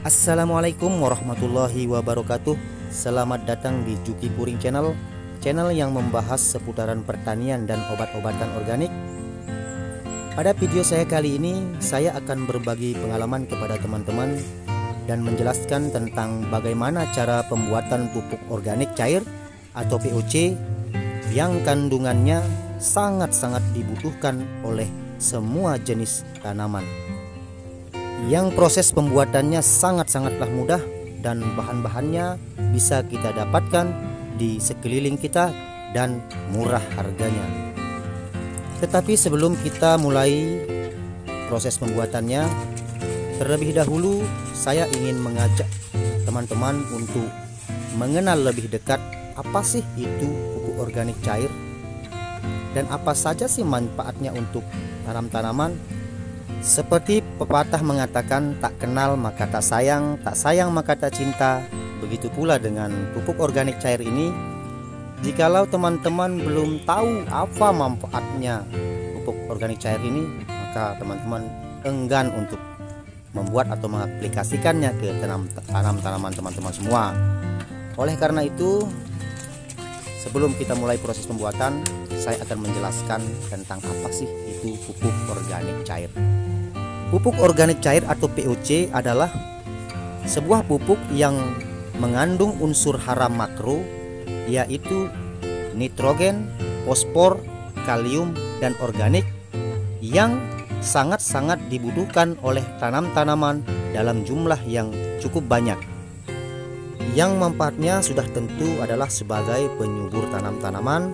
Assalamualaikum warahmatullahi wabarakatuh. Selamat datang di Juki Puring Channel, channel yang membahas seputaran pertanian dan obat-obatan organik. Pada video saya kali ini, saya akan berbagi pengalaman kepada teman-teman dan menjelaskan tentang bagaimana cara pembuatan pupuk organik cair atau POC yang kandungannya sangat-sangat dibutuhkan oleh semua jenis tanaman. Yang proses pembuatannya sangat-sangatlah mudah dan bahan-bahannya bisa kita dapatkan di sekeliling kita dan murah harganya. Tetapi sebelum kita mulai proses pembuatannya, terlebih dahulu saya ingin mengajak teman-teman untuk mengenal lebih dekat apa sih itu pupuk organik cair dan apa saja sih manfaatnya untuk tanam-tanaman. Seperti pepatah mengatakan, tak kenal maka tak sayang maka tak cinta. Begitu pula dengan pupuk organik cair ini. Jikalau teman-teman belum tahu apa manfaatnya pupuk organik cair ini, maka teman-teman enggan untuk membuat atau mengaplikasikannya ke tanaman teman-teman semua. Oleh karena itu, sebelum kita mulai proses pembuatan, saya akan menjelaskan tentang apa sih itu pupuk organik cair. Pupuk organik cair atau POC adalah sebuah pupuk yang mengandung unsur hara makro, yaitu nitrogen, fosfor, kalium, dan organik yang sangat-sangat dibutuhkan oleh tanam-tanaman dalam jumlah yang cukup banyak. Yang manfaatnya sudah tentu adalah sebagai penyubur tanam-tanaman,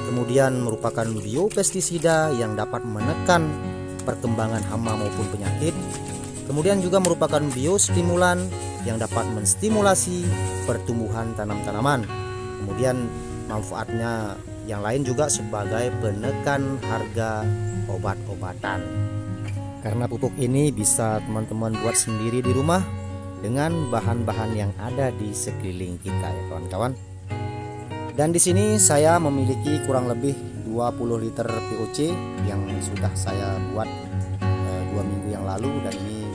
kemudian merupakan biopestisida yang dapat menekan perkembangan hama maupun penyakit, kemudian juga merupakan biostimulan yang dapat menstimulasi pertumbuhan tanam-tanaman. Kemudian manfaatnya yang lain juga sebagai penekan harga obat-obatan. Karena pupuk ini bisa teman-teman buat sendiri di rumah dengan bahan-bahan yang ada di sekeliling kita ya kawan-kawan. Dan di sini saya memiliki kurang lebih 20 liter POC yang sudah saya buat 2 minggu yang lalu, dan ini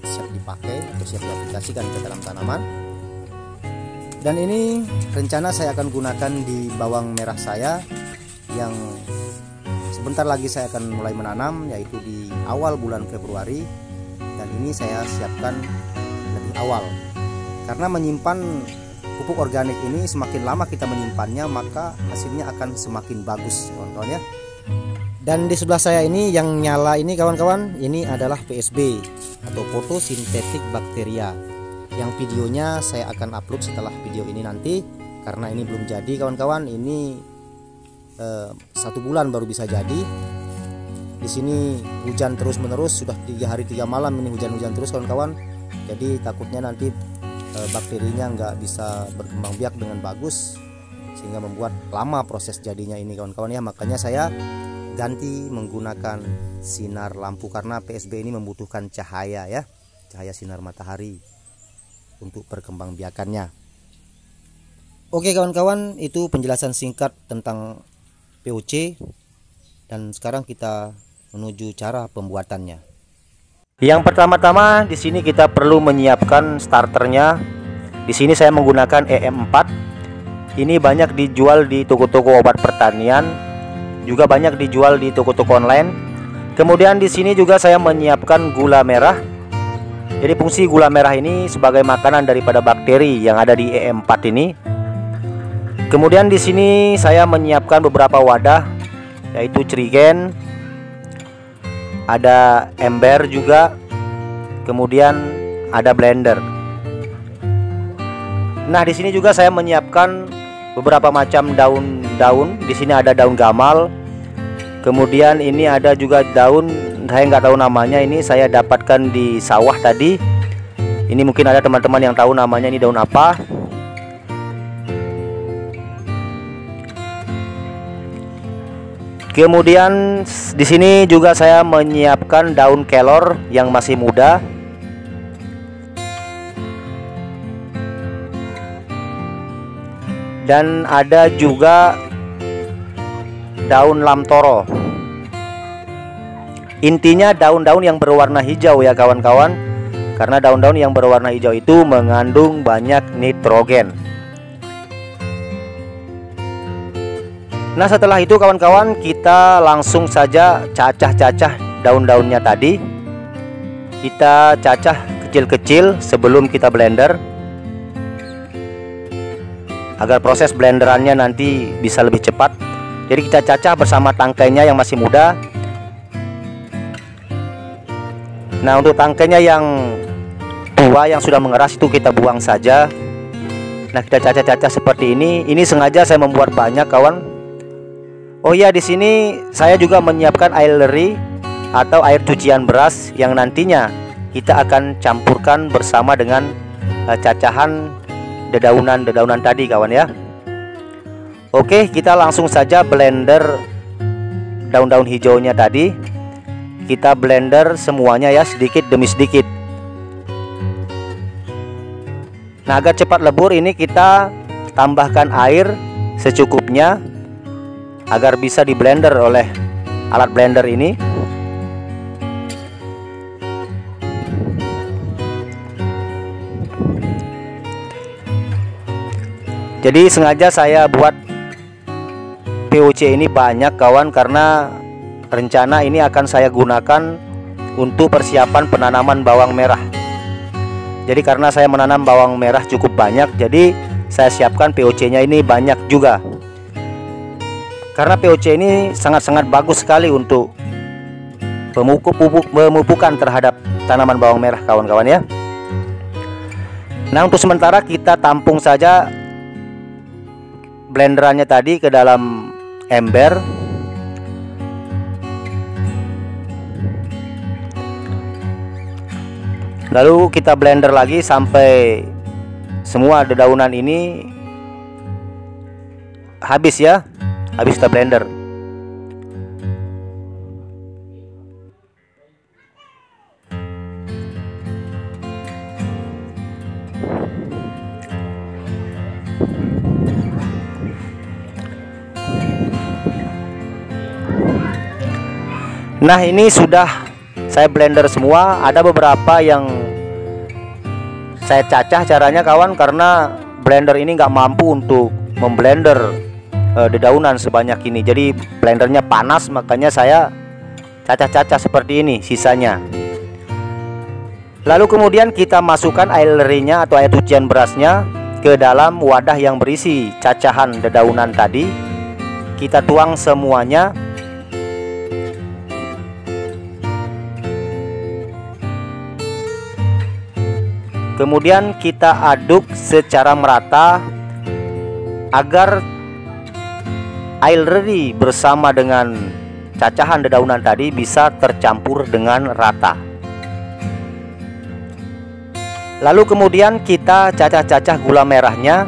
siap dipakai atau siap diaplikasikan ke dalam tanaman. Dan ini rencana saya akan gunakan di bawang merah saya yang sebentar lagi saya akan mulai menanam, yaitu di awal bulan Februari, dan ini saya siapkan lebih awal karena menyimpan pupuk organik ini, semakin lama kita menyimpannya maka hasilnya akan semakin bagus kawan-kawan ya. Dan di sebelah saya ini yang nyala ini kawan-kawan, ini adalah PSB atau fotosintetik bakteria, yang videonya saya akan upload setelah video ini nanti, karena ini belum jadi kawan-kawan. Ini 1 bulan baru bisa jadi. Di sini hujan terus menerus, sudah 3 hari 3 malam ini hujan-hujan terus kawan-kawan, jadi takutnya nanti bakterinya nggak bisa berkembang biak dengan bagus, sehingga membuat lama proses jadinya ini kawan-kawan ya. Makanya saya ganti menggunakan sinar lampu, karena PSB ini membutuhkan cahaya ya, cahaya sinar matahari untuk perkembang biakannya. Oke kawan-kawan, itu penjelasan singkat tentang POC, dan sekarang kita menuju cara pembuatannya. Yang pertama-tama di sini kita perlu menyiapkan starternya. Di sini saya menggunakan EM4. Ini banyak dijual di toko-toko obat pertanian, juga banyak dijual di toko-toko online. Kemudian di sini juga saya menyiapkan gula merah. Jadi fungsi gula merah ini sebagai makanan daripada bakteri yang ada di EM4 ini. Kemudian di sini saya menyiapkan beberapa wadah, yaitu cerigen, ada ember juga, kemudian ada blender. Nah, di sini juga saya menyiapkan beberapa macam daun-daun. Di sini ada daun gamal, kemudian ini ada juga daun, saya nggak tahu namanya, ini saya dapatkan di sawah tadi. Ini mungkin ada teman-teman yang tahu namanya, ini daun apa. Kemudian di sini juga saya menyiapkan daun kelor yang masih muda. Dan ada juga daun lamtoro. Intinya daun-daun yang berwarna hijau ya kawan-kawan. karena daun-daun yang berwarna hijau itu mengandung banyak nitrogen. Nah, setelah itu kawan-kawan, kita langsung saja cacah-cacah daun-daunnya tadi. Kita cacah kecil-kecil sebelum kita blender, agar proses blenderannya nanti bisa lebih cepat. Jadi kita cacah bersama tangkainya yang masih muda. Nah, untuk tangkainya yang tua yang sudah mengeras itu kita buang saja. Nah, kita cacah-cacah seperti ini. Ini sengaja saya membuat banyak, kawan. Oh iya, di sini saya juga menyiapkan air leri atau air cucian beras yang nantinya kita akan campurkan bersama dengan cacahan dedaunan tadi, kawan ya. Oke, kita langsung saja blender daun-daun hijaunya tadi. Kita blender semuanya ya, sedikit demi sedikit. Nah, agar cepat lebur ini kita tambahkan air secukupnya agar bisa di blender oleh alat blender ini. Jadi sengaja saya buat POC ini banyak, kawan, karena rencana ini akan saya gunakan untuk persiapan penanaman bawang merah. Jadi karena saya menanam bawang merah cukup banyak, jadi saya siapkan POC-nya ini banyak juga. Karena POC ini sangat-sangat bagus sekali untuk pemupukan terhadap tanaman bawang merah, kawan-kawan ya. Nah, untuk sementara kita tampung saja blenderannya tadi ke dalam ember. Lalu kita blender lagi sampai semua dedaunan ini habis ya. Habis kita blender. Nah, ini sudah saya blender semua. Ada beberapa yang saya cacah caranya, kawan, karena blender ini nggak mampu untuk memblender dedaunan sebanyak ini. Jadi blendernya panas, makanya saya cacah-cacah seperti ini sisanya. Lalu kemudian kita masukkan air lerinya atau air cucian berasnya ke dalam wadah yang berisi cacahan dedaunan tadi. Kita tuang semuanya. Kemudian kita aduk secara merata agar air leri bersama dengan cacahan dedaunan tadi bisa tercampur dengan rata. Lalu kemudian kita cacah-cacah gula merahnya.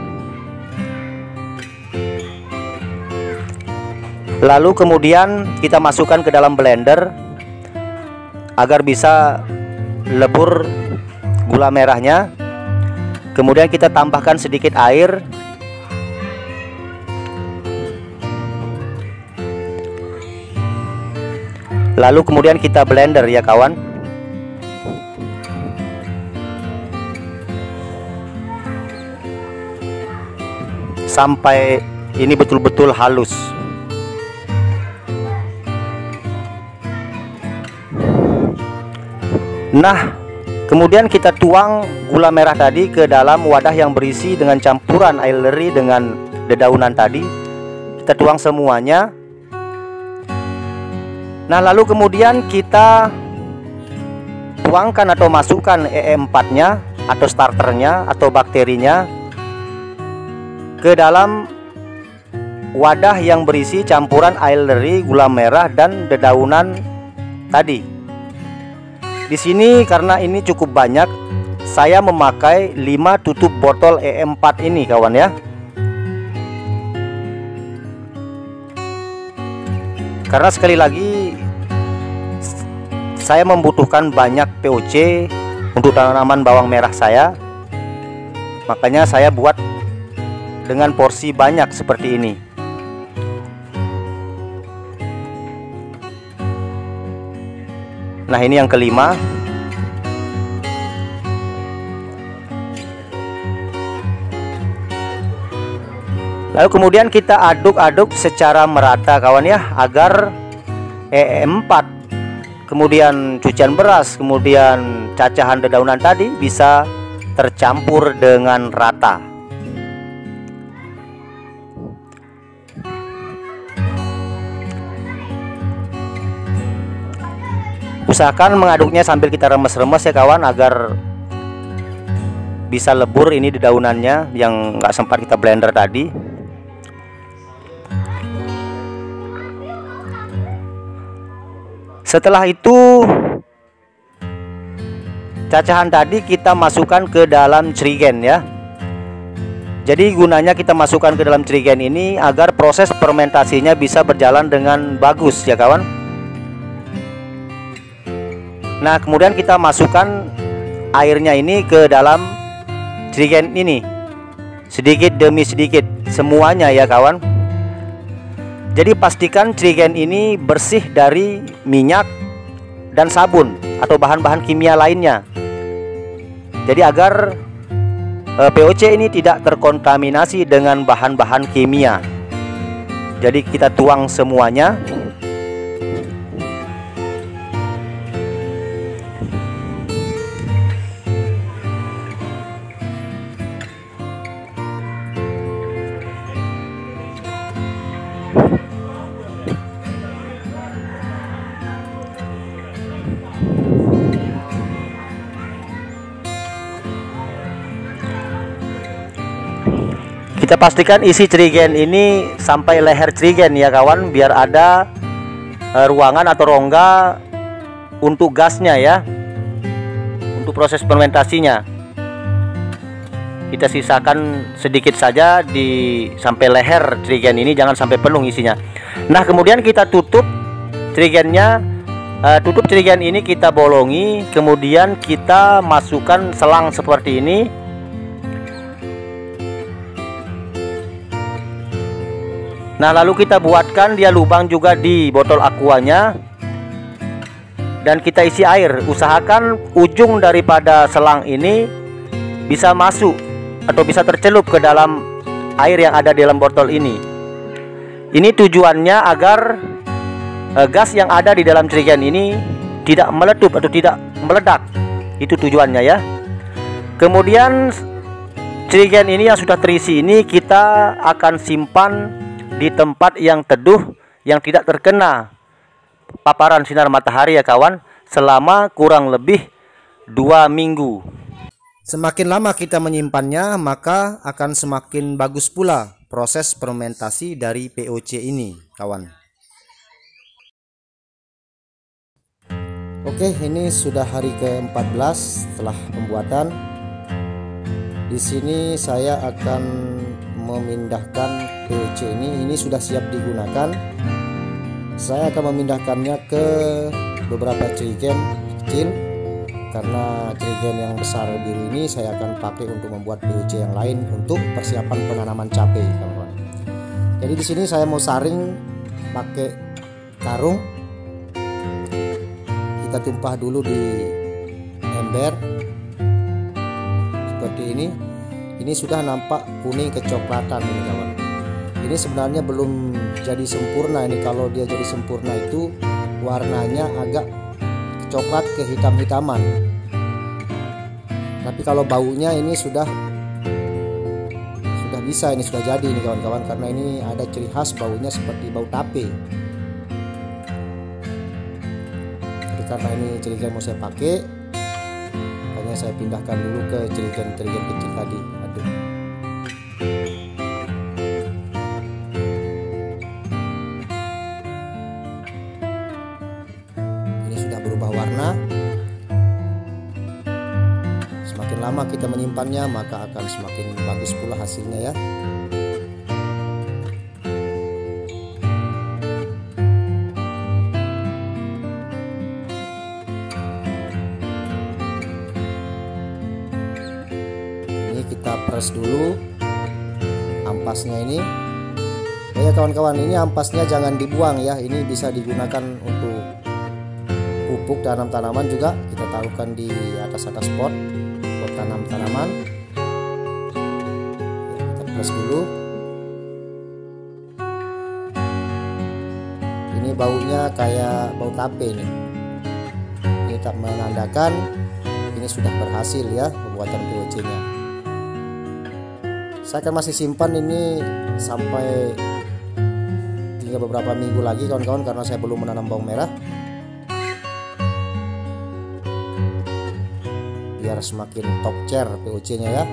Lalu kemudian kita masukkan ke dalam blender agar bisa lebur gula merahnya. Kemudian kita tambahkan sedikit air. Lalu kemudian kita blender ya, kawan. Sampai ini betul-betul halus. Nah, kemudian kita tuang gula merah tadi ke dalam wadah yang berisi dengan campuran air leri dengan dedaunan tadi. Kita tuang semuanya. Nah, lalu kemudian kita tuangkan atau masukkan E4-nya atau starternya atau bakterinya ke dalam wadah yang berisi campuran air leri, gula merah, dan dedaunan tadi. Di sini karena ini cukup banyak, saya memakai 5 tutup botol E4 ini, kawan ya. Karena sekali lagi saya membutuhkan banyak POC untuk tanaman bawang merah saya. Makanya saya buat dengan porsi banyak seperti ini. Nah, ini yang kelima. Lalu kemudian kita aduk-aduk secara merata kawan ya, agar E4, kemudian cucian beras, kemudian cacahan dedaunan tadi bisa tercampur dengan rata. Usahakan mengaduknya sambil kita remes-remes ya kawan, agar bisa lebur ini dedaunannya yang nggak sempat kita blender tadi. Setelah itu cacahan tadi kita masukkan ke dalam cerigen ya. Jadi gunanya kita masukkan ke dalam cerigen ini agar proses fermentasinya bisa berjalan dengan bagus ya kawan. Nah, kemudian kita masukkan airnya ini ke dalam cerigen ini, sedikit demi sedikit, semuanya ya kawan. Jadi pastikan cerigen ini bersih dari minyak dan sabun atau bahan-bahan kimia lainnya. Jadi agar POC ini tidak terkontaminasi dengan bahan-bahan kimia. Jadi kita tuang semuanya. Kita pastikan isi cerigen ini sampai leher cerigen ya kawan, biar ada ruangan atau rongga untuk gasnya ya, untuk proses fermentasinya. Kita sisakan sedikit saja di sampai leher cerigen ini, jangan sampai penuh isinya. Nah, kemudian kita tutup cerigennya, tutup cerigen ini kita bolongi, kemudian kita masukkan selang seperti ini. Nah, lalu kita buatkan dia lubang juga di botol aquanya, dan kita isi air. Usahakan ujung daripada selang ini bisa masuk atau bisa tercelup ke dalam air yang ada di dalam botol ini. Ini tujuannya agar gas yang ada di dalam cerigen ini tidak meletup atau tidak meledak. Itu tujuannya ya. Kemudian cerigen ini yang sudah terisi ini kita akan simpan di tempat yang teduh, yang tidak terkena paparan sinar matahari ya kawan, selama kurang lebih 2 minggu. Semakin lama kita menyimpannya, maka akan semakin bagus pula proses fermentasi dari POC ini kawan. Oke, ini sudah hari ke-14 setelah pembuatan. Di sini saya akan memindahkan POC ini sudah siap digunakan. Saya akan memindahkannya ke beberapa cerigen kecil, karena cerigen yang besar biru ini saya akan pakai untuk membuat POC yang lain untuk persiapan penanaman cabai kawan. Jadi di sini saya mau saring pakai karung. Kita tumpah dulu di ember seperti ini. Ini sudah nampak kuning kecoklatan ini kawan. Ini sebenarnya belum jadi sempurna. Ini kalau dia jadi sempurna itu warnanya agak coklat kehitam-hitaman. Tapi kalau baunya ini sudah bisa, ini sudah jadi ini kawan-kawan, karena ini ada ciri khas baunya seperti bau tape. Jadi karena ini cerigen mau saya pakai, makanya saya pindahkan dulu ke cerigen kecil tadi. Ini sudah berubah warna. Semakin lama kita menyimpannya, maka akan semakin bagus pula hasilnya ya. Kita press dulu ampasnya ini. Oh ya kawan-kawan, ini ampasnya jangan dibuang ya. Ini bisa digunakan untuk pupuk tanam-tanaman juga. Kita taruhkan di atas pot buat tanam tanaman. Kita press dulu. baunya kayak bau tape nih. Ini tak menandakan ini sudah berhasil ya pembuatan POC-nya. Saya akan masih simpan ini sampai hingga beberapa minggu lagi kawan-kawan, karena saya belum menanam bawang merah. Biar semakin top chair POC-nya ya.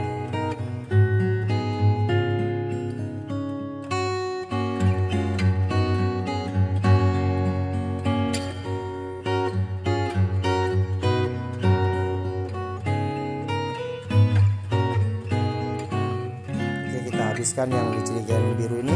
Habiskan yang di cirigian biru ini.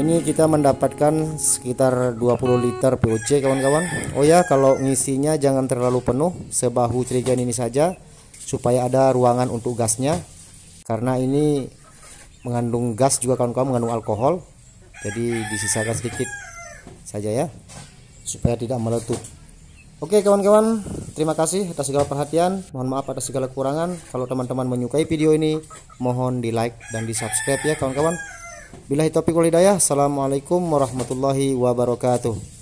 Ini kita mendapatkan sekitar 20 liter POC kawan-kawan. Oh ya, kalau ngisinya jangan terlalu penuh, sebahu cirigian ini saja supaya ada ruangan untuk gasnya, karena ini mengandung gas juga kawan-kawan, mengandung alkohol. Jadi disisakan sedikit saja ya supaya tidak meletup. Oke kawan-kawan, terima kasih atas segala perhatian. Mohon maaf atas segala kekurangan. Kalau teman-teman menyukai video ini, mohon di like dan di subscribe ya kawan-kawan. Billahi taufiq wal hidayah. Assalamualaikum warahmatullahi wabarakatuh.